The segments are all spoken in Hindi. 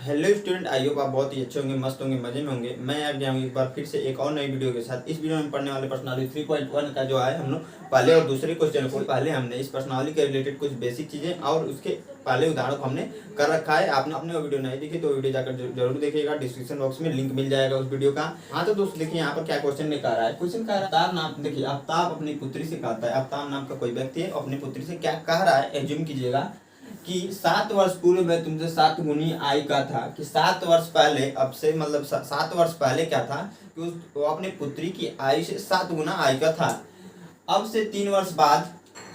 हेलो स्टूडेंट, आई होप आप बहुत ही अच्छे होंगे, मस्त होंगे, मजे में होंगे। मैं आ गया हूँ एक बार फिर से एक और नई वीडियो के साथ। इस वीडियो में पढ़ने वाले प्रश्नावली 3.1 का जो है हम लोग पहले और दूसरे क्वेश्चन को पहले हमने इस प्रश्नावली के रिलेटेड कुछ बेसिक चीजें और उसके पहले उदाहरण को हमने कर रखा है। आपने अपने वो वीडियो नहीं देखी तो वीडियो जाकर जरूर देखिएगा, डिस्क्रिप्शन बॉक्स में लिंक मिल जाएगा उस वीडियो का। हाँ तो दोस्त देखिए यहाँ पर क्या क्वेश्चन में कह रहा है। क्वेश्चन कह रहा है आफ्ताब नाम, देखिए आफ्ताब अपनी पुत्री से कहता है, आफ्ताब नाम का कोई व्यक्ति है, अपनी पुत्री से क्या कह रहा है, एज्यूम कीजिएगा कि 7 वर्ष पूर्व में तुमसे 7 गुनी आय का था। कि 7 वर्ष पहले, अब से मतलब 7 वर्ष पहले क्या था कि वो अपनी पुत्री की आयु से 7 गुना आय का था। अब से 3 वर्ष बाद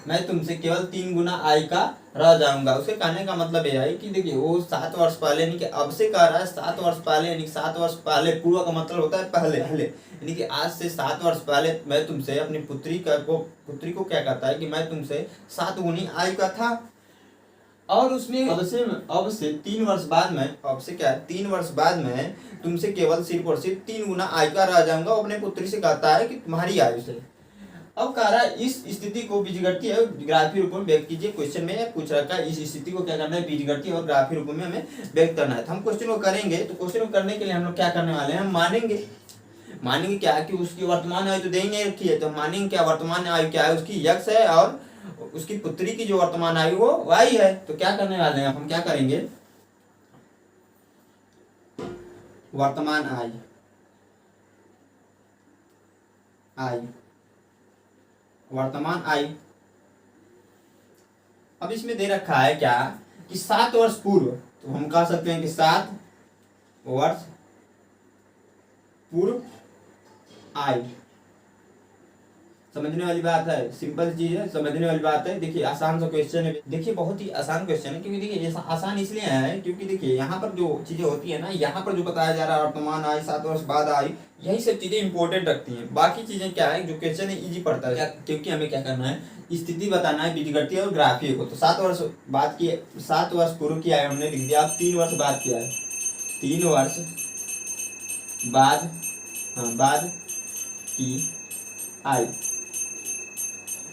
मैं तुमसे केवल 3 गुना आय का रह जाऊंगा। उसके कहने का मतलब यह है कि देखिए वो 7 वर्ष पहले यानी कि अब से कह रहा है 7 वर्ष पहले, यानी 7 वर्ष पहले। पूर्व का मतलब होता है पहले पहले, यानी कि आज से 7 वर्ष पहले मैं तुमसे अपनी पुत्री को क्या कहता है कि मैं तुमसे 7 गुनी आयु का था। और उसमें अब से 3 वर्ष बाद में, अब से क्या है 3 वर्ष बाद में तुमसे केवल सिर्फ और सिर्फ 3 गुना आयु का रह जाऊंगा। वो अपने पुत्री से कहता है कि तुम्हारी आयु से। अब कह रहा है इस स्थिति को बीजगणितीय और ग्राफीय रूप में व्यक्त कीजिए। क्वेश्चन में पूछ रखा है इस स्थिति को क्या करना है, बीजगणितीय और ग्राफीय रूप में हमें व्यक्त करना है। तो हम क्वेश्चन को करेंगे। तो क्वेश्चन को करने के लिए हम लोग क्या करने वाले हैं, हम मानेंगे क्या कि उसकी वर्तमान आयु तो दे ही नहीं रखी है, तो मानेंगे क्या वर्तमान आयु क्या है उसकी, यक्स है, और उसकी पुत्री की जो वर्तमान आयु वो वाई है। तो क्या करने वाले हैं, हम क्या करेंगे, वर्तमान आयु वर्तमान आयु। अब इसमें दे रखा है क्या कि 7 वर्ष पूर्व, तो हम कह सकते हैं कि 7 वर्ष पूर्व आयु। समझने वाली बात है, सिंपल चीज है, समझने वाली बात है। देखिए आसान सा क्वेश्चन है, देखिए बहुत ही आसान क्वेश्चन है। क्योंकि देखिए ये आसान इसलिए है क्योंकि देखिए यहाँ पर जो चीजें होती है ना, यहाँ पर जो बताया जा रहा है वर्तमान आयु 7 वर्ष बाद आयु, यही सब चीजें इंपॉर्टेंट रखती हैं। बाकी चीजें क्या है, जो क्वेश्चन है इजी पड़ता है, क्योंकि हमें क्या करना है, स्थिति बताना है बीजगणितीय और ग्राफीय को। तो 7 वर्ष बाद की, 7 वर्ष पूर्व की आयु हमने लिख दिया। अब 3 वर्ष बाद की आयु, 3 वर्ष बाद, बाद की आयु।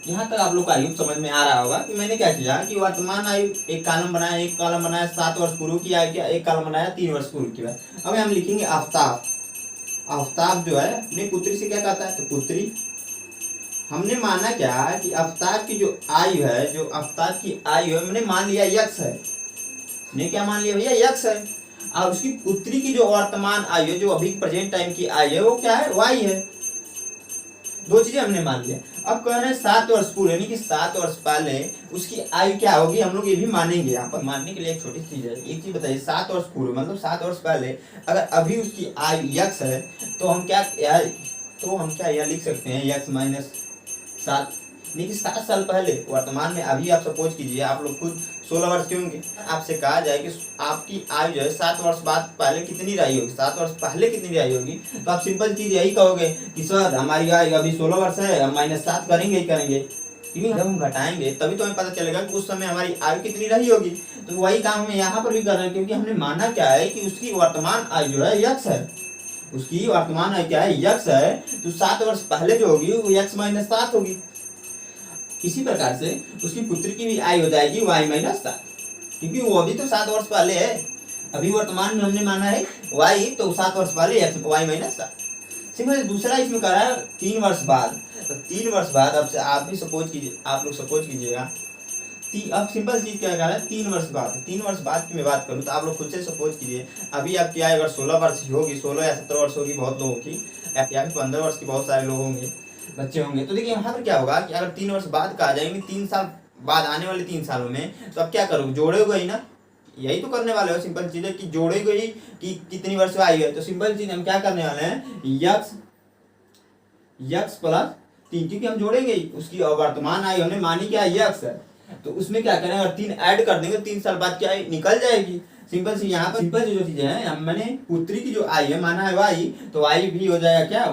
यहाँ तक आप लोग का आयु समझ में आ रहा होगा कि मैंने क्या किया कि वर्तमान आयु एक कॉलम बनाया 7 वर्ष पूर्व की आयु का, एक कॉलम बनाया 3 वर्ष पूर्व की आयु। अब हम लिखेंगे आफ्ताब। आफ्ताब जो है अपनी पुत्री से क्या कहता है, तो पुत्री। हमने माना क्या कि आफ्ताब की जो आयु है, जो आफ्ताब की आयु है, हमने मान लिया यक्स है। ने क्या मान लिया भैया, यक्स है। और उसकी पुत्री की जो वर्तमान आयु है, जो अभी प्रेजेंट टाइम की आयु है, वो क्या है, वाई है। दो चीजें हमने मान लिया। अब कह रहे हैं 7 वर्ष पूर्व, यानी कि 7 वर्ष पहले उसकी आयु क्या होगी, हम लोग ये भी मानेंगे। यहाँ पर मानने के लिए एक छोटी चीज है, एक चीज बताइए, 7 वर्ष पूर्व मतलब 7 वर्ष पहले अगर अभी उसकी आयु यक्स है, तो हम क्या यह लिख सकते हैं, यक्स माइनस 7, यानी कि 7 साल पहले वर्तमान में। अभी आप सपोज कीजिए आप लोग खुद 16 वर्ष के होंगे, आपसे कहा जाए कि आपकी आयु जो है 7 वर्ष बाद पहले कितनी रही होगी, 7 वर्ष पहले कितनी रही होगी, तो आप सिंपल चीज यही कहोगे कि सर हमारी आयु अभी 16 वर्ष है, हम -7 करेंगे ही करेंगे। क्योंकि जब हम घटाएंगे तभी तो हमें पता चलेगा कि उस समय हमारी आयु कितनी रही होगी। तो वही काम हमें यहाँ पर भी कर रहे हैं, क्योंकि हमने माना क्या है कि उसकी वर्तमान आयु जो है यक्स है। उसकी वर्तमान आयु क्या है, यक्स है। तो 7 वर्ष पहले जो होगी वो यक्स -7 होगी। इसी प्रकार से उसकी पुत्री की भी आयु हो जाएगी y -7, क्योंकि वो अभी तो 7 वर्ष पहले है। अभी वर्तमान में हमने माना है y, तो 7 वर्ष पहले y -7। सिंपल दूसरा इसमें कह रहा है 3 वर्ष बाद। तो 3 वर्ष बाद, अब से आप भी सपोज कीजिए, आप लोग सपोज कीजिएगा। अब सिंपल चीज क्या कह रहा है, 3 वर्ष बाद। 3 वर्ष बाद की मैं बात करूँ तो आप लोग खुद से सपोज कीजिए, अभी आपकी आयु अगर 16 वर्ष की होगी, 16 या 17 वर्ष होगी बहुत लोगों की, या फिर 15 वर्ष की बहुत सारे लोग होंगे, बच्चे होंगे। तो देखिए यहाँ पर क्या होगा कि अगर 3 वर्ष बाद का आ जाएंगे, 3 साल बाद आने वाले 3 सालों में, तो अब क्या करोगे, जोड़ोगे ही ना। यही तो करने वाले हो, सिंपल चीज है कि जोड़ेगे ही कि कितनी वर्ष आई है। तो सिंपल चीज हम क्या करने वाले हैं, यक्स प्लस 3, क्योंकि हम जोड़ेंगे ही। उसकी वर्तमान आयु हमने मानी क्या, यक्स है, तो उसमें क्या करें, अगर 3 ऐड कर देंगे 3 साल बाद क्या निकल जाएगी। सिंपल सी यहाँ पर सिंपल जो चीजें हैं, मैंने पुत्री की जो आयु है माना है वाई, तो वाई भी हो जाएगा क्या,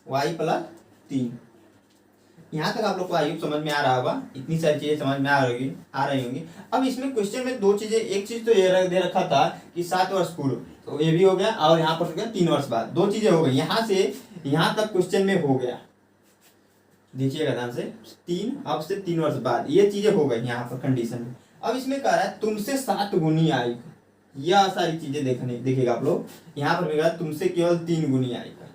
y+3। यहाँ तक आप लोग को आयु समझ में आ रहा होगा, इतनी सारी चीजें समझ में आ रही होंगी। अब इसमें क्वेश्चन में दो चीजें, एक चीज तो ये दे रखा था कि 7 वर्ष पूर्व, तो ये भी हो गया, और यहाँ पर हो गया 3 वर्ष बाद। दो चीजें हो गई, यहाँ से यहाँ तक क्वेश्चन में हो गया। देखिएगा ध्यान से, अब से 3 वर्ष बाद ये चीजें हो गई यहाँ पर कंडीशन में। अब इसमें कह रहा है तुमसे 7 गुनी आयु, यह सारी चीजें देखिएगा आप लोग। यहाँ पर मिलेगा तुमसे केवल 3 गुनी आएगा।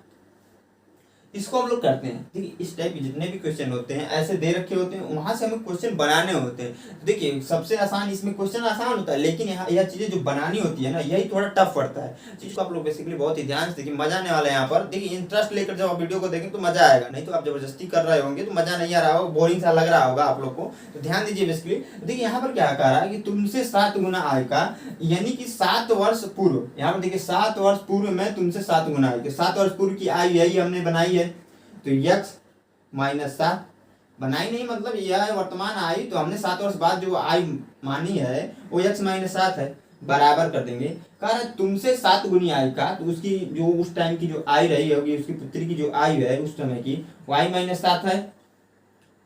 इसको हम लोग करते हैं। देखिए इस टाइप के जितने भी क्वेश्चन होते हैं ऐसे दे रखे होते हैं, वहां से हमें क्वेश्चन बनाने होते हैं। देखिए सबसे आसान इसमें क्वेश्चन आसान होता है, लेकिन यहाँ यह चीजें जो बनानी होती है ना, यही थोड़ा टफ पड़ता है। जिसको आप लोग बेसिकली बहुत ही ध्यान से देखिए, मजा आने वाला है यहाँ पर। देखिए इंटरेस्ट लेकर जब आप वीडियो को देखें तो मजा आएगा, नहीं तो आप जबरदस्ती कर रहे होंगे तो मजा नहीं आ रहा होगा, बोरिंग सा लग रहा होगा आप लोग को। तो ध्यान दीजिए बेसिकली। देखिए यहाँ पर क्या कह रहा है कि तुमसे 7 गुना आय का, यानी कि 7 वर्ष पूर्व। यहाँ पर देखिए 7 वर्ष पूर्व में तुमसे 7 गुना आय, 7 वर्ष पूर्व की आयु यही हमने बनाई है। तो x माइनस 7 बनाई नहीं, मतलब यह है वर्तमान आयु, तो हमने 7 वर्ष बाद जो आयु मानी है वो x माइनस 7 है। बराबर कर देंगे। कह रहा है तुमसे 7 गुनी आयु का, तो उसकी जो उस टाइम की जो आयु रही होगी, उसकी पुत्री की जो आयु है उस समय की y माइनस 7 है।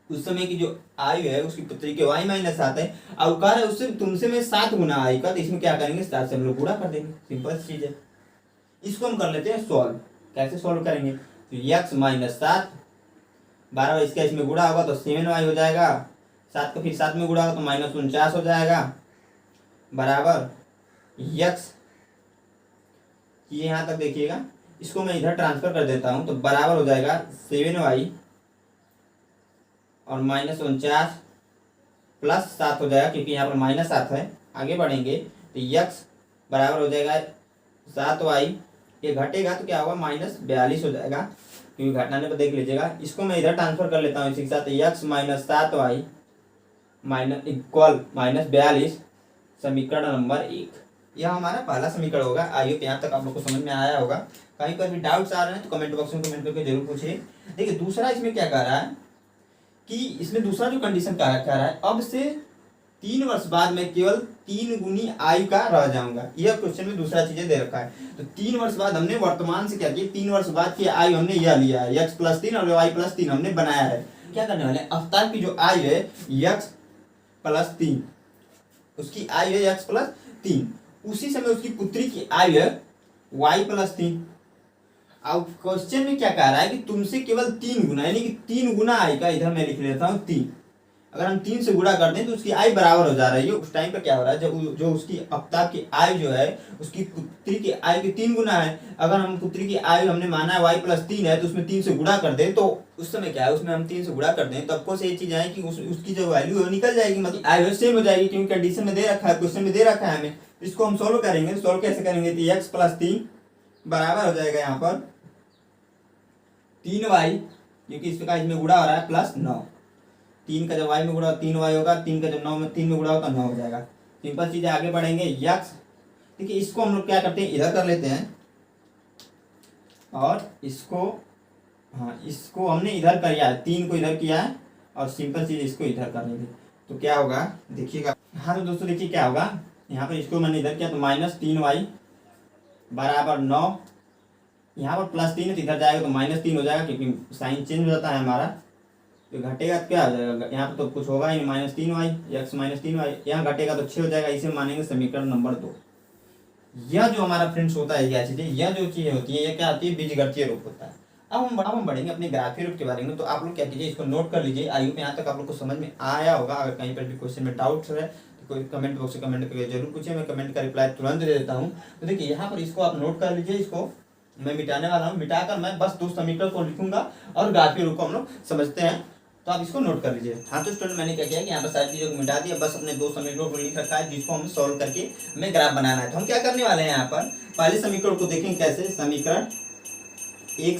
उस समय की जो आयु है उसकी पुत्री के y माइनस 7 है। और कह रहा है उससे तुमसे में 7 गुना आयु का, तो इसमें क्या करेंगे 7 से हम लोग गुणा कर देंगे। सिंपल चीज है। इसको हम कर लेते हैं सॉल्व। कैसे सॉल्व करेंगे? तो x माइनस 7 12 इसका इसमें गुणा होगा तो 7y हो जाएगा। 7 को फिर 7 में गुणा होगा तो माइनस 49 हो जाएगा। बराबर x, ये यहाँ तक देखिएगा। इसको मैं इधर ट्रांसफर कर देता हूँ तो बराबर हो जाएगा 7y और माइनस 49 प्लस 7 हो जाएगा, क्योंकि यहाँ पर माइनस 7 है। आगे बढ़ेंगे तो x बराबर हो जाएगा 7y, ये घटेगा तो क्या होगा माइनस 42 हो जाएगा, क्योंकि घटाने पर देख लीजिएगा। इसको मैं इधर ट्रांसफर कर लेता हूँ इसी के साथ। x minus 7y minus equal minus 42, समीकरण नंबर 1। यह हमारा पहला समीकरण होगा। आइए यहाँ तक आप लोग को समझ में आया होगा। कहीं पर भी डाउट्स आ रहे हैं तो कमेंट बॉक्स में कमेंट करके जरूर पूछिए। देखिए दूसरा इसमें क्या कह रहा है कि इसमें दूसरा जो कंडीशन कह रहा है, अब से 3 वर्ष बाद मैं केवल 3 गुनी आयु का रह जाऊंगा। यह क्वेश्चन में दूसरा चीजें दे रखा है। तो 3 वर्ष बाद हमने वर्तमान से क्या किया, 3 वर्ष बाद की आयु हमने यह लिया है, x प्लस 3 और y प्लस 3 हमने बनाया है। क्या करने वाले, अवतार की जो आयु है x प्लस 3, उसकी आयु है x प्लस 3, उसी समय उसकी पुत्री की आयु है y प्लस 3। अब क्वेश्चन में क्या कह रहा है कि तुमसे केवल 3 गुना, यानी कि 3 गुना आयु का, इधर मैं लिख लेता हूँ 3। अगर हम 3 से गुणा कर दें तो उसकी आयु बराबर हो जा रही है। उस टाइम पर क्या हो रहा है, जब जो उसकी अपताप की आयु जो है उसकी पुत्री की आयु की 3 गुना है। अगर हम पुत्री की आयु हमने माना है y प्लस 3 है, तो उसमें 3 से गुणा कर दें तो उस समय क्या है, उसमें हम 3 से गुणा कर दें तो आपको सही चीज है कि उसकी जो वैल्यू है निकल जाएगी, मतलब आयु सेम हो जाएगी, क्योंकि कंडीशन में दे रखा है, क्वेश्चन में दे रखा है हमें। इसको हम सोल्व करेंगे। सोल्व कैसे करेंगे, तो x प्लस 3 बराबर हो जाएगा यहाँ पर 3y, क्योंकि इसका इसमें गुणा हो रहा है, प्लस 9। 3 का जब y में गुणा 3y होगा, 3 का जब 9 में 3 में गुणा होगा तो 9 हो जाएगा। सिंपल चीज है। आगे बढ़ेंगे x, देखिए इसको हम लोग क्या करते हैं, इधर कर लेते हैं और इसको, हाँ इसको हमने इधर किया है, 3 को इधर किया है और सिंपल चीज इसको इधर कर लेंगे तो क्या होगा देखिएगा। हाँ तो दोस्तों देखिए क्या होगा, यहाँ पर इसको मैंने इधर किया तो माइनस 3y बराबर 9, यहाँ पर प्लस 3 है तो इधर जाएगा तो माइनस 3 हो जाएगा, क्योंकि साइन चेंज हो जाता है हमारा। तो घटेगा तो क्या हो जाएगा, यहाँ पर तो कुछ होगा ही, minus 3y, x minus 3y, यहाँ घटेगा तो 6 हो जाएगा। इसे मानेंगे समीकरण नंबर 2। यह जो हमारा फ्रेंड्स होता है, यह चीजें, यह जो चीजें होती है, यह क्या होती है, बीजगणितीय रूप होता है। अब हम बढ़ेंगे अपने ग्राफीय रूप के बारे में। तो आप लोग क्या कीजिए, इसको नोट कर लीजिए। आई होप यहाँ तक आप लोग को समझ में आया होगा। अगर कहीं पर भी क्वेश्चन में डाउट है तो कोई कमेंट बॉक्स से कमेंट करके जरूर पूछिए, मैं कमेंट का रिप्लाई तुरंत दे देता हूँ। तो देखिए यहाँ पर इसको आप नोट कर लीजिए। इसको मैं मिटाने वाला हूँ, मिटाकर मैं बस 2 समीकरण को लिखूंगा और ग्राफीय रूप को हम लोग समझते हैं। तो आप इसको नोट कर लीजिए। हाँ तो स्टूडेंट मैंने क्या किया कि यहाँ पर सारी चीज़ों को मिटा दिया, बस अपने 2 समीकरणों को लिख रखा है जिसको हमें सॉल्व करके हमें ग्राफ बनाना है। तो हम क्या करने वाले हैं, यहाँ पर पहले समीकरण को देखेंगे कैसे। समीकरण 1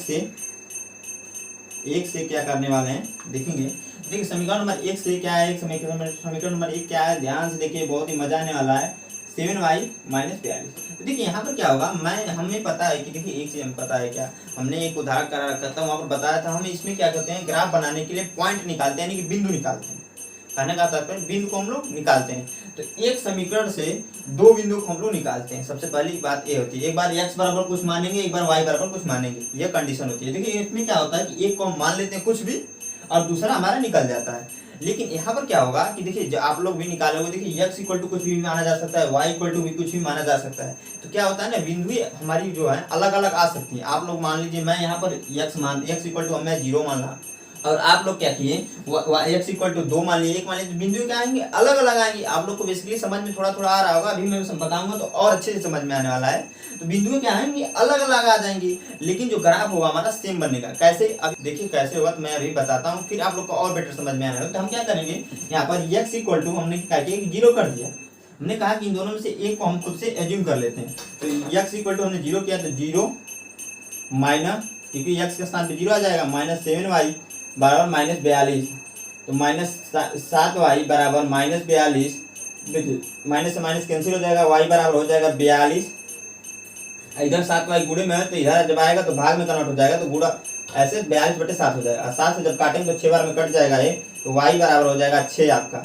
से क्या करने वाले हैं देखेंगे। देखिए समीकरण नंबर 1 से क्या है, समीकरण नंबर 1 क्या है, ध्यान से देखिए, बहुत ही मजा आने वाला है। 7y minus 42। तो देखिए यहाँ पर क्या होगा, हमें पता है कि देखिए एक चीज हमें पता है, क्या हमने एक उदाहरण करा रखा था, वहाँ पर बताया था। हम इसमें क्या करते हैं, ग्राफ बनाने के लिए पॉइंट निकालते हैं, यानी कि बिंदु निकालते हैं। कहने का तात्पर्य बिंदु को हम लोग निकालते हैं। तो एक समीकरण से 2 बिंदु को हम लोग निकालते हैं। सबसे पहली बात ये होती है, एक बार x बराबर कुछ मानेंगे, एक बार y बराबर कुछ मानेंगे, यह कंडीशन होती है। देखिए इसमें क्या होता है कि एक को हम मान लेते हैं कुछ भी और दूसरा हमारा निकल जाता है। लेकिन यहाँ पर क्या होगा कि देखिए जो आप लोग भी निकालोगे, देखिए x इक्वल टू कुछ भी माना जा सकता है, y इक्वल टू भी कुछ भी माना जा सकता है। तो क्या होता है ना, बिंदु हमारी जो है अलग अलग आ सकती है। आप लोग मान लीजिए मैं यहाँ पर x इक्वल टू मैं 0 मान रहा, और आप लोग क्या किए, एक्स इक्वल टू 2 मान लिए, 1 मान लिए, तो बिंदु क्या आएंगे, अलग अलग आएंगे। आप लोग को बेसिकली समझ में थोड़ा थोड़ा आ रहा होगा, अभी मैं बताऊंगा तो और अच्छे से समझ में आने वाला है। तो बिंदु क्या आएंगे, अलग अलग आ जाएंगी, लेकिन जो ग्राफ होगा हमारा सेम बनेगा। कैसे, अब देखिए कैसे होगा, तो मैं अभी बताता हूँ, फिर आप लोग को और बेटर समझ में आने वाला। तो हम क्या करेंगे, यहाँ पर एक्स इक्वल टू हमने क्या किया, 0 कर दिया। हमने कहा कि इन दोनों में से एक को हम खुद से एज्यूम कर लेते हैं। तो एक्स इक्वल टू हमने 0 किया, तो 0 माइनस, क्योंकि एक्स के स्थान पे 0 आ जाएगा, -7y बराबर -42। तो -7y बराबर -42, माइनस से माइनस कैंसिल हो जाएगा, y बराबर हो जाएगा 42। इधर 7y गुणे में है, तो इधर जब आएगा तो भाग में कन्वर्ट हो जाएगा, तो गुणा ऐसे 42/7 हो जाएगा। 7 से जब काटेंगे तो 6 बार में कट जाएगा ये, तो y बराबर हो जाएगा 6 आपका।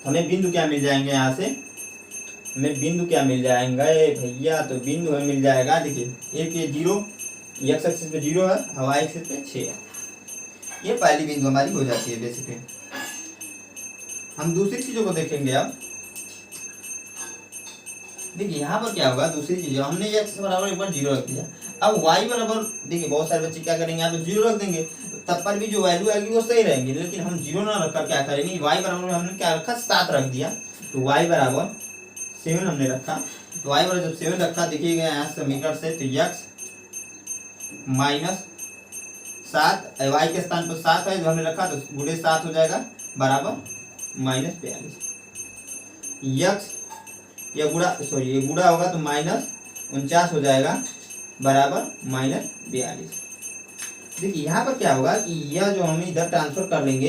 हमें बिंदु क्या मिल जाएंगे, यहाँ से हमें बिंदु क्या मिल जाएंगे भैया, तो बिंदु हमें मिल जाएगा, देखिए एक ये 0, एक्स एक्सिस पे 0 है, y एक्सिस पे 6 है। ये पहली बिंदु हमारी हो जाती है बेसिकली। हम दूसरी चीजों को देखेंगे अब। देखिए यहाँ पर क्या होगा, दूसरी चीज हमने x बराबर एक बार 0 रख दिया। अब y बराबर, देखिए बहुत सारे बच्चे क्या करेंगे, यहाँ पे 0 रख देंगे, तो तब पर भी जो वैल्यू आएगी वो सही रहेंगी। लेकिन हम 0 ना रखकर क्या करेंगे, y बराबर हमने क्या रखा, 7 रख दिया। तो y बराबर 7 हमने रखा। तो y बराबर जब 7 रखा, देखिएगा यहाँ समीकरण से, तो x -7, y के स्थान पर 7 है जो हमने रखा, तो गुणे 7 हो जाएगा बराबर -42। x ये गुणा, सॉरी ये गुणा होगा तो -49 हो जाएगा बराबर -42। देखिए यहाँ पर क्या होगा कि यह जो हम इधर ट्रांसफर कर लेंगे,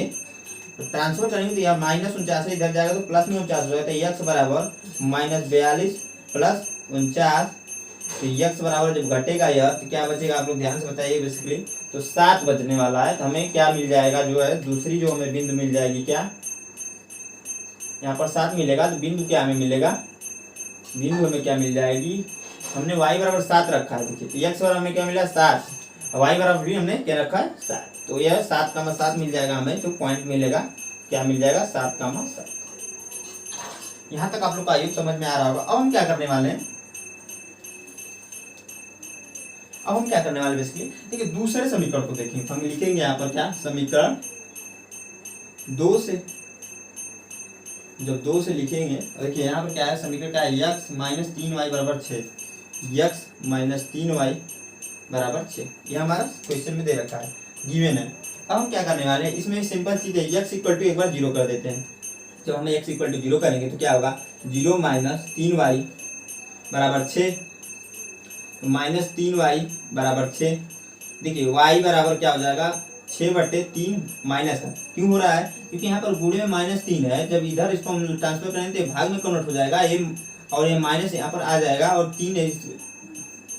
तो ट्रांसफर करेंगे तो यह -49 इधर जाएगा तो +49 हो जाएगा। तो x बराबर -42 + 49, तो x बराबर जब घटेगा यह, तो क्या बचेगा, आप लोग ध्यान से बताइए बेसिकली। तो 7 बचने वाला है। तो हमें क्या मिल जाएगा, जो है दूसरी जो हमें बिंदु मिल जाएगी, क्या यहाँ पर 7 मिलेगा, तो बिंदु क्या हमें मिलेगा, बिंदु हमें क्या मिल जाएगी, हमने y बराबर 7 रखा है। देखिए तो x बराबर हमें क्या मिला, 7, y बराबर भी हमने क्या रखा है, 7। तो यह 7,7 मिल जाएगा हमें, जो पॉइंट मिलेगा क्या मिल जाएगा, 7,7। यहाँ तक आप लोग का आयु समझ में आ रहा होगा। अब हम क्या करने वाले हैं, अब हम क्या करने वाले बेसिकली, देखिए दूसरे समीकरण को देखेंगे। हम लिखेंगे यहाँ पर क्या, समीकरण 2 से, जब 2 से लिखेंगे, देखिए यहाँ पर क्या है, समीकरण क्या है, x -3y बराबर 6, x -3y बराबर 6। ये हमारा क्वेश्चन में दे रखा है, गिवन है। अब हम क्या करने वाले हैं, इसमें सिंपल चीज है, x इक्वल टू एक बार 0 कर देते हैं। जब हमें x इक्वल टू 0 करेंगे तो क्या होगा, 0 - 3y बराबर 6, -3y बराबर 6। देखिए y बराबर क्या हो जाएगा, 6/3 माइनस है, क्यों हो रहा है, क्योंकि यहाँ पर गुणे में -3 है। जब इधर इसको हम ट्रांसफर करेंगे तो भाग में कन्वर्ट हो जाएगा ये, और ये माइनस यहाँ पर आ जाएगा, और 3 है,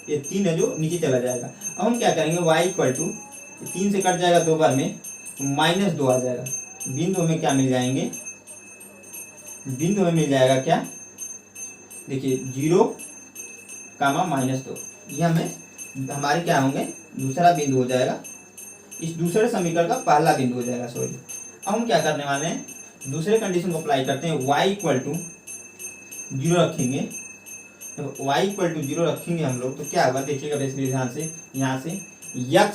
ये 3 है जो नीचे चला जाएगा। अब हम क्या करेंगे, y इक्वल टू 3 से कट जाएगा 2 बार में, तो -2 आ जाएगा। बिंदु हमें क्या मिल जाएंगे, बिंदु हमें मिल जाएगा क्या, देखिए 0, -2, ये हमें हमारे क्या होंगे, दूसरा बिंदु हो जाएगा, इस दूसरे समीकरण का पहला बिंदु हो जाएगा, सॉरी। अब हम क्या करने वाले हैं, दूसरे कंडीशन को अप्लाई करते हैं, y इक्वल टू 0 रखेंगे। तो y इक्वल टू 0 रखेंगे हम लोग, तो क्या होगा, देखिएगा बेसिकली ध्यान से, यहाँ से x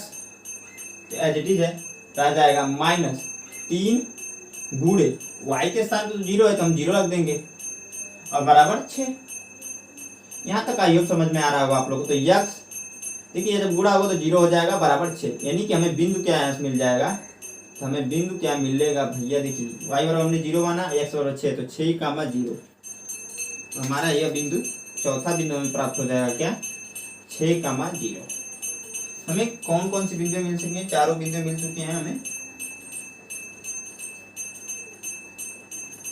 एज इट इज है, तो आ जाएगा -3 गुणे y के स्थान पर 0 है तो हम 0 रख देंगे, और बराबर 6। यहाँ तक आइए समझ में आ रहा होगा आप लोगों को। तो x देखिए जब गुणा होगा तो 0 हो जाएगा बराबर 6, यानी कि हमें बिंदु क्या है मिल जाएगा, तो हमें बिंदु क्या मिलेगा भैया, देखिए y बराबर हमने 0 माना, x बराबर 6, तो 6,0। तो हमारा यह बिंदु, चौथा बिंदु हमें प्राप्त हो जाएगा क्या, 6,0। हमें कौन कौन सी बिंदु मिल सकती हैं, चारों बिंदु मिल चुके हैं हमें,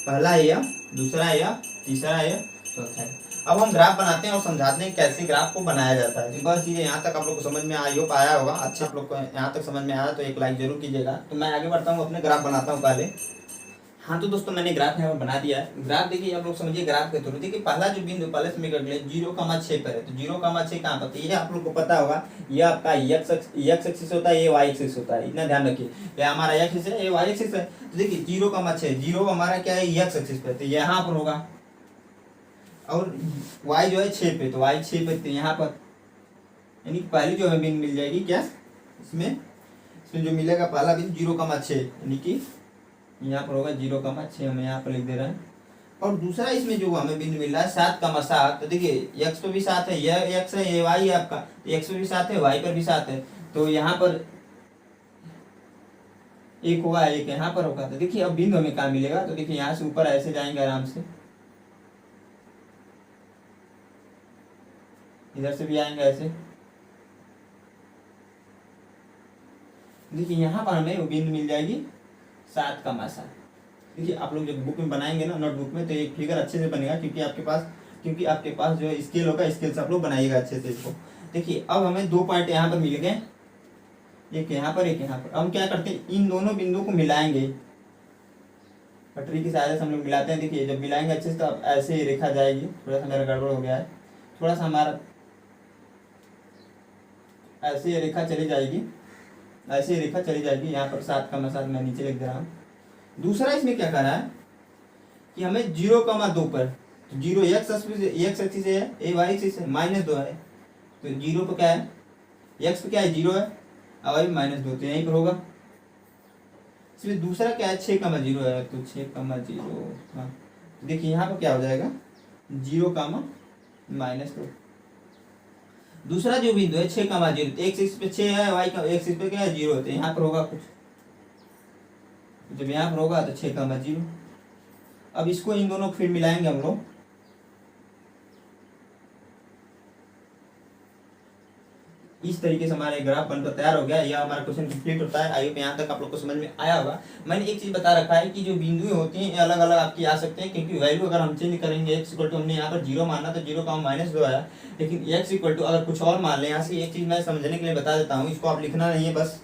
पहला है यह, दूसरा है यह, तीसरा है यह, चौथा है। अब हम ग्राफ बनाते हैं और समझाते हैं कैसे ग्राफ को बनाया जाता है। बस चीजें यहाँ तक आप लोग को समझ में आई हो पाया होगा। अच्छा आप लोग को यहाँ तक समझ में आया तो एक लाइक जरूर कीजिएगा। तो मैं आगे बढ़ता हूँ, अपने ग्राफ बनाता हूँ पहले। हाँ तो दोस्तों मैंने ग्राफ यहाँ पर बना दिया है। ग्राफ देखिए आप लोग समझिए ग्राफ के थ्रू। देखिए पहला जो बिंदु पहले समीकरण में 0,6 पर है, तो 0,6 कहाँ पर, ये आप लोग को पता होगा, ये आपका x एक्सिस होता है, ये y एक्सिस होता है, इतना ध्यान रखिए। ये हमारा x एक्सिस है, ये y एक्सिस है। तो देखिए 0,6, 0 हमारा क्या है, x एक्सिस पे, तो यहाँ पर होगा, और y जो है 6 पे, तो y 6 पे, तो यहाँ पर, यानी पहली जो हमें बिंदु मिल जाएगी क्या, इसमें इसमें जो मिलेगा पहला बिंदु 0,6, यानी कि यहाँ पर होगा 0,6, हम यहाँ पर लिख दे रहे हैं। और दूसरा इसमें जो हमें बिंदु मिल रहा है 7,7, तो देखिए x पे भी 7 है, यह x है, ये y है आपका, तो x पे भी 7 है, y पर भी 7 है, तो यहाँ पर एक होगा, एक यहाँ पर होगा। तो देखिए अब बिंदु हमें कहाँ मिलेगा, तो देखिए यहाँ से ऊपर ऐसे जाएंगे आराम से, इधर से भी आएंगे ऐसे। देखिए यहाँ पर हमें वो बिंदु मिल जाएगी 7,7। देखिए आप लोग जब बुक में बनाएंगे ना, नोटबुक में, तो एक फिगर अच्छे से बनेगा, क्योंकि आपके पास जो है स्केल होगा, स्केल से आप लोग बनाइएगा अच्छे से इसको। देखिए अब हमें 2 पॉइंट यहाँ पर मिल गए, एक यहाँ पर, एक यहाँ पर। हम क्या करते हैं, इन दोनों बिंदुओं को मिलाएंगे, पटरी की सहायता से हम लोग मिलाते हैं। देखिए जब मिलाएंगे अच्छे से तो अब ऐसे ही रेखा जाएगी। थोड़ा सा मेरा गड़बड़ हो गया है, थोड़ा सा हमारा ऐसे ही रेखा चली जाएगी, ऐसे ही रेखा चली जाएगी। यहाँ पर 7,7 मैं नीचे लिख दे रहा हूँ। दूसरा इसमें क्या करा है कि हमें 0,2 पर, तो 0 x एक्सिस है, a y एक्सिस है, -2 है, तो 0 पर क्या है, x पे क्या है 0 है, और -2, तो यहीं पर होगा। इसमें दूसरा क्या है 6,0 है, तो 6,0, हाँ, देखिए यहाँ पर क्या हो जाएगा 0,-2। दूसरा जो बिंदु है 6,0, x एक्सिस पे 6 है, y का एक्सिस पे क्या है 0 है, तो यहाँ पर होगा कुछ, जब यहाँ पर होगा तो 6,0। अब इसको इन दोनों को फिर मिलाएंगे हम लोग। इस तरीके से हमारा ग्राफ बनकर तैयार हो गया। यह हमारा क्वेश्चन कंप्लीट होता है। आई होप यहाँ तक आप लोग को समझ में आया होगा। मैंने एक चीज बता रखा है कि जो बिंदु होती हैं अलग अलग आपकी आ सकते हैं, क्योंकि वैल्यू अगर हम चेंज करेंगे, x इक्वल टू हमने यहाँ पर 0 माना तो 0,-2 आया, लेकिन x इक्वल टू अगर कुछ और मान लें। यहाँ से एक चीज मैं समझने के लिए बता देता हूँ, इसको आप लिखना नहीं है, बस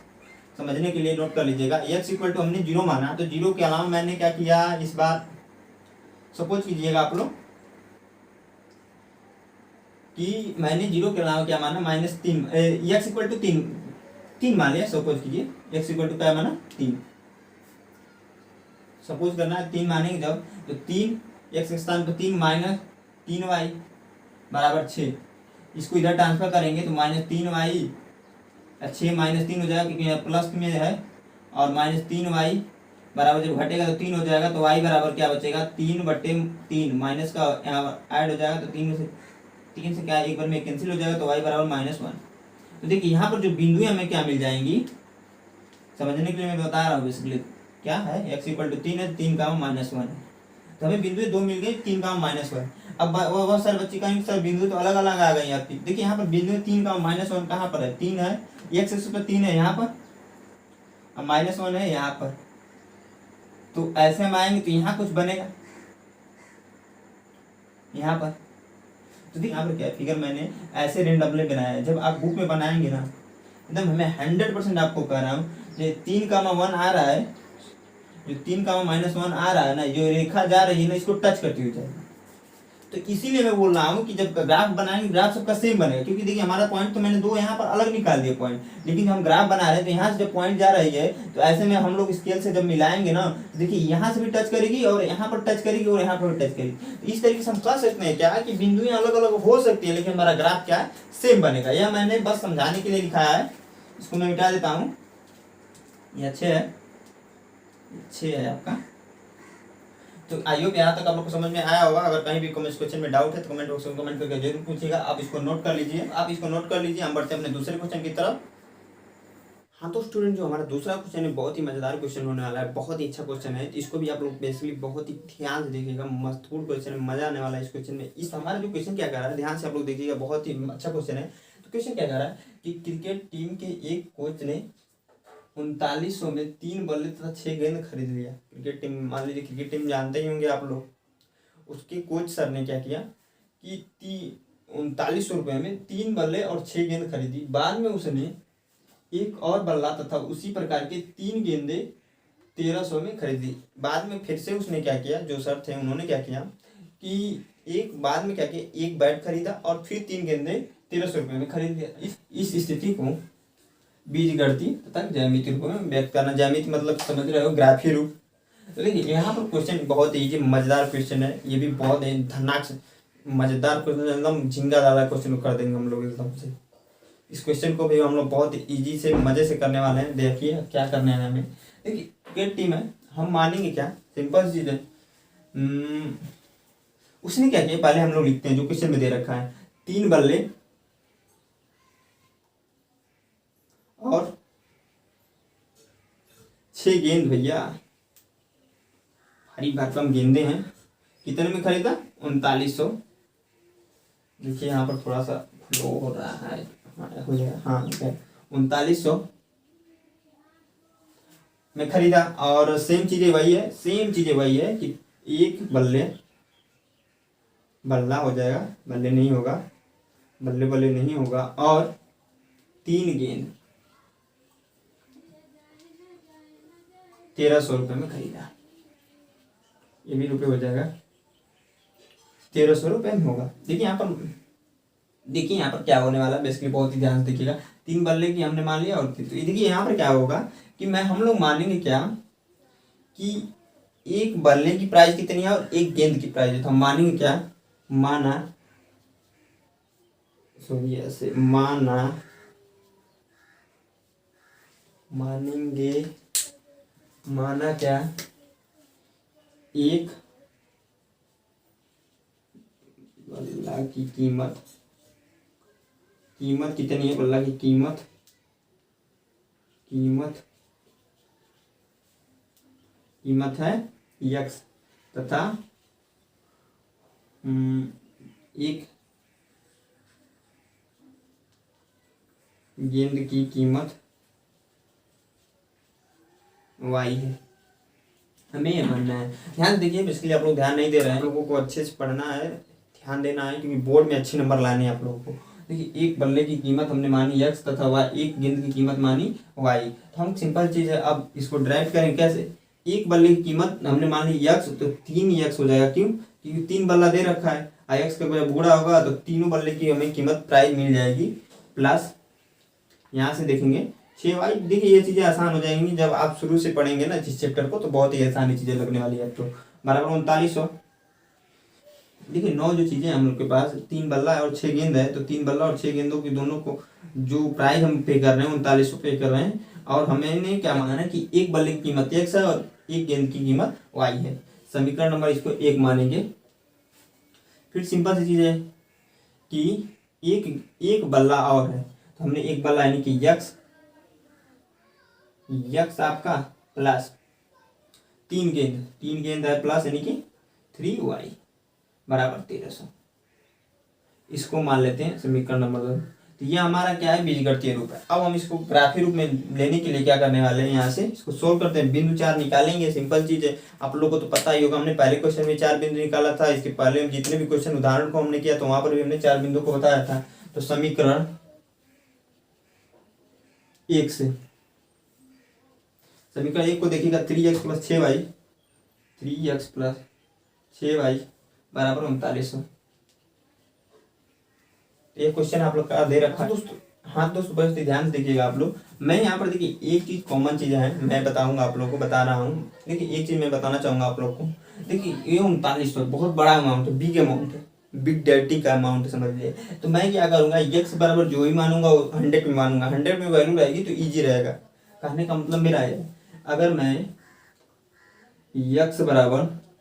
समझने के लिए नोट कर लीजिएगा। x इक्वल टू हमने 0 माना, तो 0 के अलावा मैंने क्या किया, इस बार सपोज कीजिएगा आप लोग कि मैंने 0 के अलावा क्या माना, -3, x इक्वल टू 3 मान लिया। सपोज कीजिए x इक्वल टू क्या माना, 3। सपोज करना है 3 मानेंगे जब, तो 3 x के स्थान पर 3 -3y बराबर 6। इसको इधर ट्रांसफर करेंगे तो -3y 6 -3 हो जाएगा, क्योंकि यहाँ प्लस में है, और -3y बराबर जब घटेगा तो 3 हो जाएगा, तो y बराबर क्या बचेगा 3/3, माइनस का यहाँ ऐड हो जाएगा, तो 3 से क्या एक बार में कैंसिल हो जाएगा, तो y बराबर -1। तो देखिए यहाँ पर जो बिंदु हमें क्या मिल जाएंगी, समझने के लिए मैं बता रहा हूँ बेसिकली क्या है। x इक्वल टू 3 है, 3,-1 है, तो हमें बिंदु 2 मिल गई, 3,-1। अब बहुत सारे बच्चे कहेंगे सर बिंदु तो अलग अलग आ गई आपकी। देखिए यहाँ पर बिंदु 3,-1 कहाँ पर है, 3 है, x एक्सिस पर 3 है यहाँ पर, अब -1 है यहाँ पर, तो ऐसे हम आएंगे तो यहाँ कुछ बनेगा यहाँ पर। तो देखिए यहाँ पर क्या है, फिगर मैंने ऐसे रेंडमली बनाया है। जब आप बुक में बनाएंगे ना, एकदम मैं 100% आपको कह रहा हूँ, जो 3,1 आ रहा है, जो 3,-1 आ रहा है ना, जो रेखा जा रही है ना, इसको टच करती हुई जाएगी। तो इसीलिए मैं बोल रहा हूँ कि जब ग्राफ बनाएंगे, ग्राफ सबका सेम बनेगा, क्योंकि देखिए हमारा पॉइंट तो मैंने 2 यहाँ पर अलग निकाल दिए पॉइंट, लेकिन जब हम ग्राफ बना रहे हैं तो यहाँ से जब पॉइंट जा रही है, तो ऐसे में हम लोग स्केल से जब मिलाएंगे ना, तो देखिए यहाँ से भी टच करेगी, और यहाँ पर टच करेगी, और यहाँ पर भी टच करेगी। तो इस तरीके से हम कह सकते हैं क्या कि बिंदुएं अलग अलग हो सकती है, लेकिन हमारा ग्राफ क्या है, सेम बनेगा। यह मैंने बस समझाने के लिए लिखाया है। इसको मैं मिटा देता हूँ, ये 6 है आपका। तो आई होप यहाँ तक आप लोग को समझ में आया होगा। अगर कहीं भी कमेंट क्वेश्चन में डाउट है तो कमेंट बॉक्स में कमेंट करके जरूर पूछिएगा। आप इसको नोट कर लीजिए, हम बढ़ते हैं अपने दूसरे क्वेश्चन की तरफ। हाँ तो स्टूडेंट, जो हमारा दूसरा क्वेश्चन है बहुत ही मजेदार क्वेश्चन होने वाला है, बहुत ही अच्छा क्वेश्चन है। इसको भी आप लोग बेसिकली बहुत ही ध्यान से देखिएगा, महत्वपूर्ण क्वेश्चन है, मजा आने वाला है इस क्वेश्चन में। इस हमारा जो क्वेश्चन क्या कर रहा है, ध्यान से आप लोग देखिएगा, बहुत ही अच्छा क्वेश्चन है। तो क्वेश्चन क्या कर रहा है कि क्रिकेट टीम के एक कोच ने 3900 में 3 बल्ले तथा 6 गेंद खरीद लिया। क्रिकेट टीम, मान लीजिए क्रिकेट टीम जानते ही होंगे आप लोग, उसके कोच सर ने क्या किया कि 3900 रुपये में 3 बल्ले और 6 गेंद खरीदी। बाद में उसने एक और बल्ला तथा उसी प्रकार के 3 गेंदे 1300 में खरीदी। बाद में फिर से उसने क्या किया, जो सर थे उन्होंने क्या किया कि बाद में क्या किया, एक बैट खरीदा और फिर 3 गेंदे 1300 रुपये में खरीद लिया। इस स्थिति को बीजगणितीय तथा ज्यामितीय रूप में व्यक्त करना। ज्यामिति मतलब समझ रहे हो, ग्राफीय रूप। तो देखिए यहाँ पर क्वेश्चन बहुत ही मजेदार क्वेश्चन है, ये भी बहुत धनाक मजेदार क्वेश्चन, एकदम झिंगा दादा क्वेश्चन कर देंगे हम लोग एकदम से। इस क्वेश्चन को भी हम लोग बहुत इजी से मजे से करने वाले हैं। देखिए क्या करने है हमें। देखिए क्रिकेट टीम है, हम मानेंगे क्या, सिंपल चीज है। उसने क्या किया, पहले हम लोग लिखते हैं जो क्वेश्चन में दे रखा है। 3 बल्ले और 6 गेंद भैया, भारी भरकम गेंदे हैं। कितने में खरीदा, 3900। देखिए यहाँ पर थोड़ा सा फ्लो हो रहा है, हो जाएगा हाँ 3900 में खरीदा। और सेम चीजें वही है, सेम चीजें वही है कि एक बल्ला हो जाएगा, बल्ले नहीं होगा, बल्ले नहीं होगा, और 3 गेंद 1300 रुपये में खरीदा। ये भी रुपये हो जाएगा, 1300 रुपये में होगा। देखिए यहाँ पर क्या होने वाला है, बेसिकली बहुत ही ध्यान से देखिएगा। 3 बल्ले की हमने मान लिया, और तो देखिए यहाँ पर क्या होगा कि हम लोग मानेंगे क्या कि एक बल्ले की प्राइस कितनी है और एक गेंद की प्राइस है। तो हम मानेंगे क्या, माना क्या, एक बल्ला की कीमत कितनी है, बल्ला की कीमत है x, तथा एक गेंद की कीमत y है। हमें ये मानना है। ध्यान देखिए, बेसिकली आप लोग ध्यान नहीं दे रहे हैं, लोगों को अच्छे से पढ़ना है, ध्यान देना है, क्योंकि बोर्ड में अच्छे नंबर लाने हैं आप लोगों को। देखिए एक बल्ले की कीमत हमने मानी x तथा एक गेंद की कीमत मानी y। तो हम सिंपल चीज है, अब इसको ड्राइव करें कैसे। एक बल्ले की कीमत हमने मान ली x, तो 3x हो जाएगा। क्यों, क्योंकि 3 बल्ला दे रखा है, x का जब गुणा होगा तो तीनों बल्ले की हमें कीमत प्राइस मिल जाएगी। प्लस यहाँ से देखेंगे 6y। देखिए ये चीजें आसान हो जाएंगी जब आप शुरू से पढ़ेंगे ना जिस चैप्टर को, तो बहुत ही आसानी चीजें लगने वाली है। तो बराबर 3900। देखिए 9 जो चीजें हम लोग के पास, 3 बल्ला और 6 गेंद है, तो 3 बल्ला और 6 गेंदों की दोनों को जो प्राइस हम पे कर रहे हैं 3900 पे कर रहे हैं। और हमें क्या माना है कि एक बल्ले की कीमत x है और एक गेंद की कीमत y है। समीकरण नंबर इसको 1 मानेंगे। फिर सिंपल सी चीज है कि एक बल्ला और है, तो हमने एक बल्ला यानी कि x आपका प्लस 3 गेंद है प्लस यानी कि 3y बराबर 1300। इसको मान लेते हैं समीकरण नंबर 2। तो ये हमारा क्या है, बीजगणितीय रूप है। अब हम इसको ग्राफी रूप में लेने के लिए क्या करने वाले हैं, यहाँ से इसको सोल्व करते हैं। बिंदु 4 निकालेंगे, सिंपल चीज है, आप लोगों को तो पता ही होगा। हमने पहले क्वेश्चन में 4 बिंदु निकाला था, इसके पहले जितने भी क्वेश्चन उदाहरण को हमने किया तो वहां पर भी हमने 4 बिंदु को बताया था। तो समीकरण 1 से समीकरण 1 को देखिएगा, 3x प्लस 6y बराबर 3900। ये क्वेश्चन आप लोग का दे रखा है दोस्तों। हाँ दोस्तों, बस ध्यान से देखिएगा आप लोग। मैं यहाँ पर देखिए एक चीज कॉमन चीजें हैं, मैं बताऊंगा आप लोगों को, बता रहा हूँ। देखिए एक चीज मैं बताना चाहूंगा आप लोग को। देखिए ये 3900 बहुत बड़ा अमाउंट है, बिग अमाउंट है, बिग डर्टी का अमाउंट समझ लीजिए। तो मैं क्या करूंगा, x बराबर जो ही मानूंगा 100 में मानूंगा। 100 में वैल्यू रहेगी तो ईजी रहेगा। कहने का मतलब मेरा है, अगर मैं x बराबर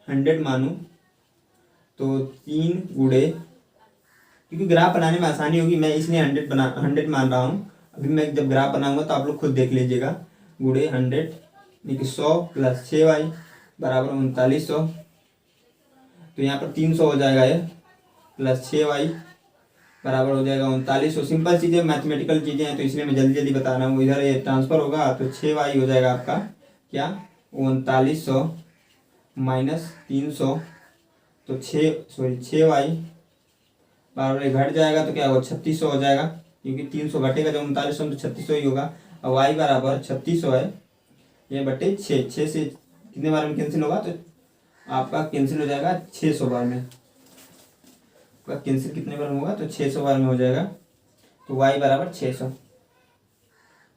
100 मानूं तो 3 गुणे, क्योंकि ग्राफ बनाने में आसानी होगी, मैं इसलिए 100 मान रहा हूँ। अभी मैं जब ग्राफ बनाऊंगा तो आप लोग खुद देख लीजिएगा। गुणे 100 यानी कि 100 प्लस 6y बराबर 3900। तो यहाँ पर 300 हो जाएगा ये, प्लस 6y बराबर हो जाएगा 3900। सिंपल चीज़ें, मैथमेटिकल चीज़ें हैं, तो इसलिए मैं जल्दी जल्दी बता रहा हूँ। इधर ये ट्रांसफर होगा तो 6y हो जाएगा आपका क्या, 3900 माइनस 300, तो 6y बराबर घट जाएगा तो क्या होगा, 3600 हो जाएगा। क्योंकि 300 घटेगा जब 3900 में, तो 3600 ही होगा। और y बराबर 3600 है, ये बटे 6 से कितने बार में कैंसिल होगा, तो आपका कैंसिल हो जाएगा 600 बार में। आपका कैंसिल कितने बार में होगा, तो 600 बार में हो जाएगा। तो y बराबर 600।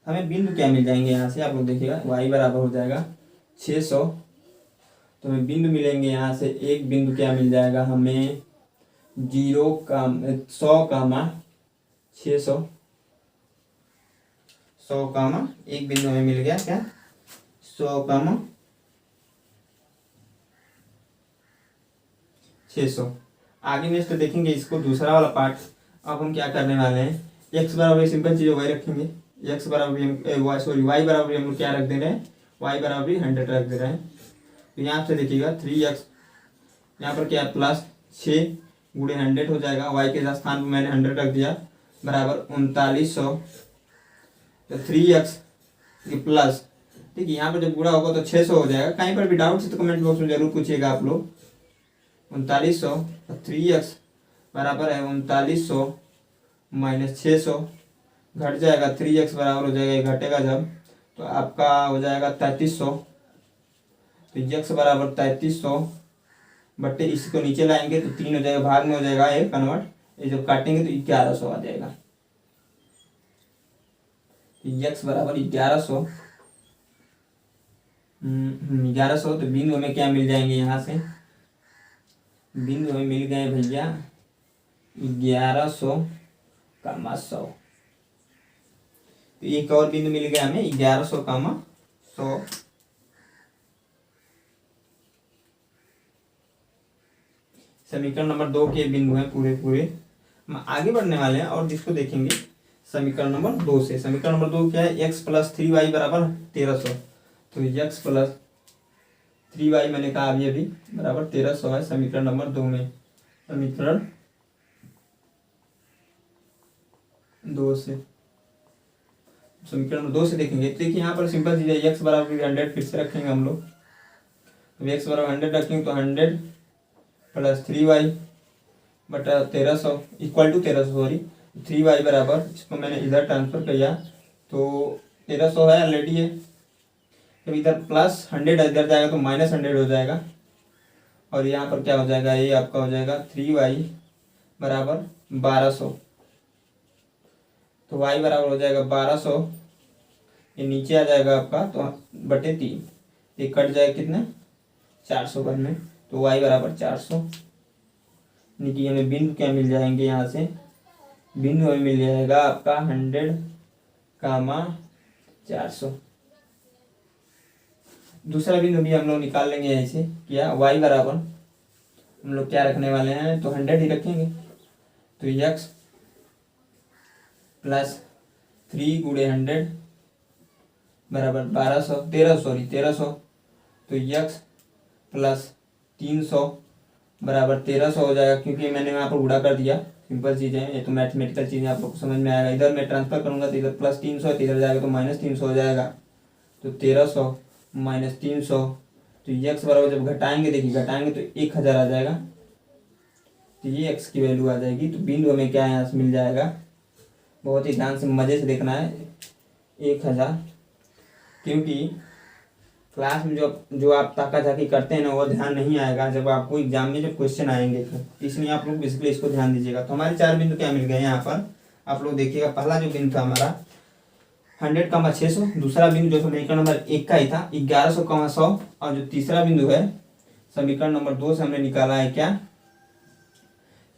हमें बिंदु क्या मिल जाएंगे यहाँ से, आप लोग देखिएगा, y बराबर हो जाएगा 600। तो हमें बिंदु मिलेंगे यहाँ से, एक बिंदु क्या मिल जाएगा हमें, 100, 600। 100 कामा एक बिंदु हमें मिल गया क्या 100 कामा 600। आगे नेक्स्ट देखेंगे इसको दूसरा वाला पार्ट। अब हम क्या करने वाले हैं x बराबर सिंपल चीज़ y रखेंगे x बराबर सॉरी y बराबर हम लोग क्या रख दे रहे हैं y बराबर 100 रख दे रहे हैं। तो यहाँ से देखिएगा 3x यहाँ पर क्या प्लस 6 गुणे 100 हो जाएगा y के स्थान पर मैंने 100 रख दिया बराबर 3900। तो 3x प्लस ठीक है यहाँ पर जब गुणा होगा तो 600 हो जाएगा। कहीं पर भी डाउट है तो कमेंट बॉक्स में जरूर पूछिएगा आप लोग। 3900 3x बराबर है 3900 माइनस 600 घट जाएगा 3x बराबर हो जाएगा ये घटेगा जब तो आपका हो जाएगा 3300। तो x बराबर 3300 बट्टे इसको नीचे लाएंगे तो 3 हो जाएगा भाग में हो जाएगा ये कन्वर्ट ये जब काटेंगे तो 1100 आ जाएगा। तो x बराबर 1100 1100। तो बिंदु हमें क्या मिल जाएंगे यहाँ से बिंदु हमें मिल गए भैया 1100 कामा 100। तो एक और बिंदु मिल गया हमें 1100 कामा 100। समीकरण नंबर 2 के बिंदु हैं पूरे पूरे। हम आगे बढ़ने वाले हैं और जिसको देखेंगे समीकरण नंबर 2 से। समीकरण नंबर 2 क्या है x प्लस 3y बराबर 1300। तो x प्लस 3y मैंने कहा अभी बराबर 1300 है समीकरण नंबर 2 में। समीकरण 2 से समीकरण नंबर 2 से देखेंगे तो देखिए यहाँ पर सिंपल चीज है x बराबर 100 फिर से रखेंगे हम लोग। तो x बराबर 100 रखेंगे तो 100 प्लस 3y बटा 1300 इक्वल टू 1300 सॉरी 3y बराबर इसको मैंने इधर ट्रांसफर किया तो 1300 है ऑलरेडी है। तो इधर प्लस 100 इधर जाएगा तो माइनस 100 हो जाएगा और यहाँ पर क्या हो जाएगा ये आपका हो जाएगा 3y बराबर 1200। तो y बराबर हो जाएगा 1200 ये नीचे आ जाएगा आपका तो बटे 3 ये कट जाएगा कितने 400 पर में। तो y बराबर 400 यानी कि हमें बिंदु क्या मिल जाएंगे यहाँ से बिंदु हमें मिल जाएगा आपका 100 कामा 400। दूसरा बिंदु भी हम लोग निकाल लेंगे ऐसे क्या y बराबर हम लोग क्या रखने वाले हैं तो 100 ही रखेंगे। तो x प्लस 3 गुणे 100 बराबर 1300। तो x प्लस 300 बराबर 1300 हो जाएगा क्योंकि मैंने यहाँ पर गुणा कर दिया। सिंपल चीज़ है ये तो मैथमेटिकल चीज़ें आप लोग को समझ में आएगा। इधर मैं ट्रांसफर करूँगा तो इधर प्लस 300 इधर जाएगा तो माइनस 300 हो जाएगा। तो 1300 माइनस 300 तो x बराबर जब घटाएंगे देखिए घटाएंगे तो 1000 आ जाएगा। तो ये x की वैल्यू आ जाएगी। तो बिंदु हमें क्या यहाँ से मिल जाएगा बहुत ही ध्यान से मज़े से देखना है 1000 क्योंकि क्लास में जो आप ताका-झाकी करते हैं ना वो ध्यान नहीं आएगा जब आपको एग्जाम में जब क्वेश्चन आएंगे तो इसलिए आप लोग बेसिकली इसको ध्यान दीजिएगा। तो हमारे 4 बिंदु क्या मिल गए यहाँ पर आप लोग देखिएगा। पहला जो बिंदु था हमारा 100 कामा 600। दूसरा बिंदु जो समीकरण नंबर 1 का ही था 1100 कामा 100। और जो तीसरा बिंदु है समीकरण नंबर 2 से हमने निकाला है क्या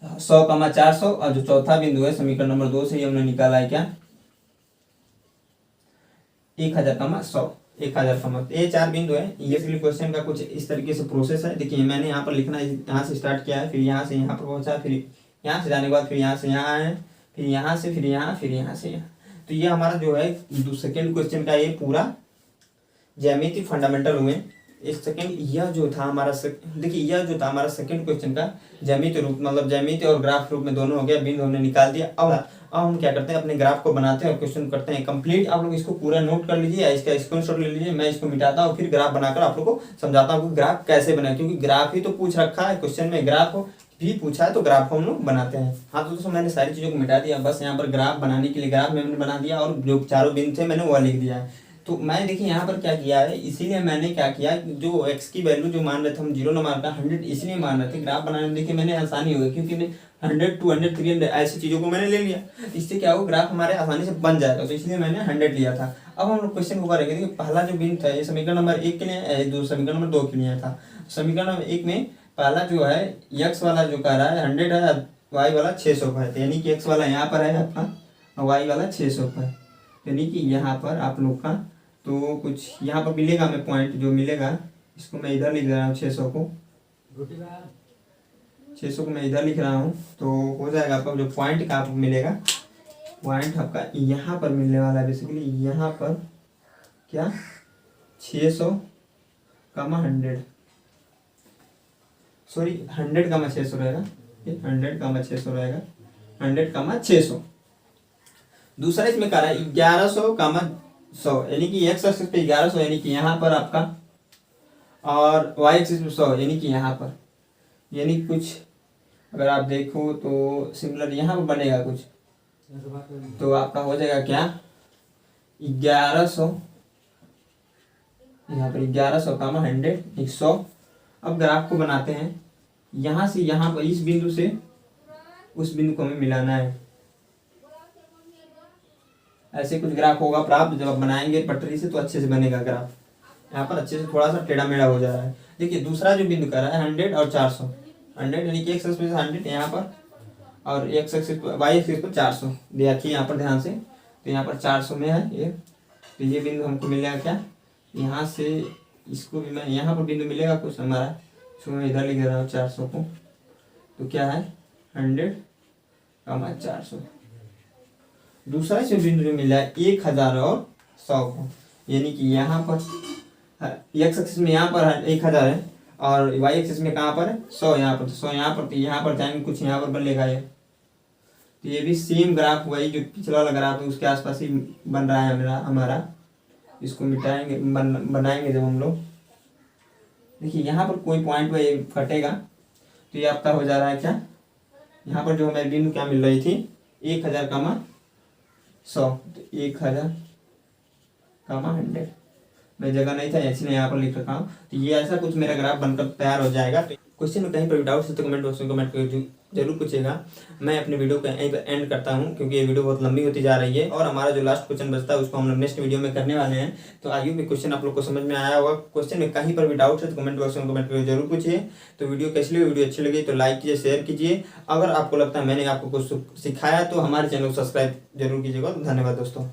100 कामा 400। और जो चौथा बिंदु है समीकरण नंबर 2 से ही हमने निकाला है क्या 1000 कामा 100 1000 कामा। ये 4 बिंदु है। ये फिर क्वेश्चन का कुछ इस तरीके से प्रोसेस है। देखिए मैंने यहाँ पर लिखना यहाँ से स्टार्ट किया है फिर यहाँ से यहाँ पर पहुँचा फिर यहाँ से जाने के बाद फिर यहाँ से यहाँ आए फिर यहाँ से फिर यहाँ फिर यहाँ से यहाँ। तो ये हमारा जो है सेकेंड क्वेश्चन का ये पूरा ज्यामिति फंडामेंटल हुए। इस सेकेंड यह जो था हमारा देखिए यह जो था हमारा सेकेंड क्वेश्चन का ज्यामिति रूप मतलब ज्यामिति और ग्राफ रूप में दोनों हो गया। बिंदु हमने निकाल दिया। अब हम क्या करते हैं अपने ग्राफ को बनाते हैं और क्वेश्चन करते हैं कंप्लीट। आप लोग इसको पूरा नोट कर लीजिए या इसका स्क्रीनशॉट ले लीजिए। मैं इसको मिटाता हूँ फिर ग्राफ बनाकर आप लोग को समझाता हूँ कि ग्राफ कैसे बनाए क्योंकि ग्राफ ही तो पूछ रखा है क्वेश्चन में। ग्राफ भी पूछा है तो ग्राफ को हम लोग बनाते हैं। हाँ तो दोस्तों मैंने सारी चीज़ों को मिटा दिया। बस यहाँ पर ग्राफ बनाने के लिए ग्राफ मैंने बना दिया और जो चारों बिंदु थे मैंने वह लिख दिया है। तो मैं देखिए यहाँ पर क्या किया है इसीलिए मैंने क्या किया जो x की वैल्यू जो मान रहे थे हम 0 ना मान रहे 100 इसलिए मान रहे थे। ग्राफ बनाने में देखिए मैंने आसानी हो गई क्योंकि मैं 100 200 300 ऐसी चीज़ों को मैंने ले लिया। इससे क्या होगा ग्राफ हमारे आसानी से बन जाएगा। तो इसलिए मैंने 100 लिया था। अब हम लोग क्वेश्चन को करेंगे। देखिए पहला जो बिंदु था ये समीकरण नंबर 1 के लिए समीकरण नंबर 2 के लिए था। समीकरण नंबर 1 में पहला जो है x वाला जो कह रहा है 100 है y वाला 600 पर है। यानी कि x वाला यहाँ पर है आपका और y वाला 600 पर है। यानी कि यहाँ पर आप लोग का तो कुछ यहाँ पर मिलेगा, मैं पॉइंट जो मिलेगा इसको मैं इधर लिख रहा हूँ, 600 को 600 को मैं इधर लिख रहा हूँ। तो हो जाएगा आपका जो पॉइंट का आपको मिलेगा, पॉइंट आपका यहाँ पर मिलने वाला है बेसिकली, यहाँ पर क्या 600 कामा 100, सॉरी 100 कामा 600 रहेगा, 100 कामा 600 रहेगा, 100 कामा 600। दूसरा इसमें कह रहा है 1100 कामा 100, यानी कि एक्स एक्सिस पे 1100 यानी कि यहाँ पर आपका, और वाई एक्सिस पे 100 यानी कि यहाँ पर, यानी कुछ अगर आप देखो तो सिमिलर यहाँ पर बनेगा कुछ, तो आपका हो जाएगा क्या 1100, यहाँ पर 1100 कामा 100 100। अब ग्राफ को बनाते हैं, यहाँ से यहाँ पर इस बिंदु से उस बिंदु को हमें मिलाना है, ऐसे कुछ ग्राफ होगा प्राप्त। जब आप बनाएंगे पटरी से तो अच्छे से बनेगा ग्राफ, यहाँ पर अच्छे से थोड़ा सा टेढ़ा मेढ़ा हो जा रहा है। देखिए दूसरा जो बिंदु कर रहा है 100 और 400, 100 यानी कि एक्स एक्सिस पे 100 यहाँ पर, और एक्स एक्सिस पर वाई एक्सिस पर 400, देखिए यहाँ पर ध्यान से, तो यहाँ पर 400 में है ये, तो ये बिंदु हमको मिलेगा क्या, यहाँ से इसको भी मैं यहाँ पर बिंदु मिलेगा कुछ हमारा, इसको मैं इधर लिख रहा हूँ 400 को, तो क्या है 100 कामा 400। दूसरा इसमें बिंदु जो मिला है 1000 और 100 को, यानी कि यहाँ पर एक्स एक्सिस में यहाँ पर 1000 है और वाई एक्सिस में कहाँ पर है 100, यहाँ पर, तो 100 यहाँ पर, तो यहाँ पर जाएंगे कुछ यहाँ पर बनेगा ये, तो ये भी सेम ग्राफ वही जो पिछला वाला ग्राफ है उसके आसपास ही बन रहा है हमारा। इसको मिटाएंगे बनाएंगे जब हम लोग, देखिए यहाँ पर कोई पॉइंट पर ये फटेगा, तो ये आपका हो जा रहा है क्या, यहाँ पर जो हमें बिंदु क्या मिल रही थी 1000 कामा 100, तो 1000 कामा 100, मैं जगह नहीं था इसलिए यहाँ पर लिख रखा हूँ। तो ये ऐसा कुछ मेरा ग्राफ बनकर तैयार हो जाएगा। तो क्वेश्चन में कहीं पर भी डाउट है तो कमेंट बॉक्स में कमेंट करके जरूर पूछेगा। मैं अपने वीडियो को यहीं पर एंड करता हूँ क्योंकि ये वीडियो बहुत लंबी होती जा रही है, और हमारा जो लास्ट क्वेश्चन बचता है उसको हम लोग नेक्स्ट वीडियो में करने वाले हैं। तो आई होप क्वेश्चन आप लोग को समझ में आया होगा। क्वेश्चन में कहीं पर भी डाउट है तो कमेंट बॉक्स में कमेंट करके जरूर पूछिए। तो वीडियो कैसी लगी, वीडियो अच्छी लगी तो लाइक कीजिए, शेयर कीजिए। अगर आपको लगता है मैंने आपको कुछ सिखाया तो हमारे चैनल को सब्सक्राइब जरूर कीजिएगा। धन्यवाद दोस्तों।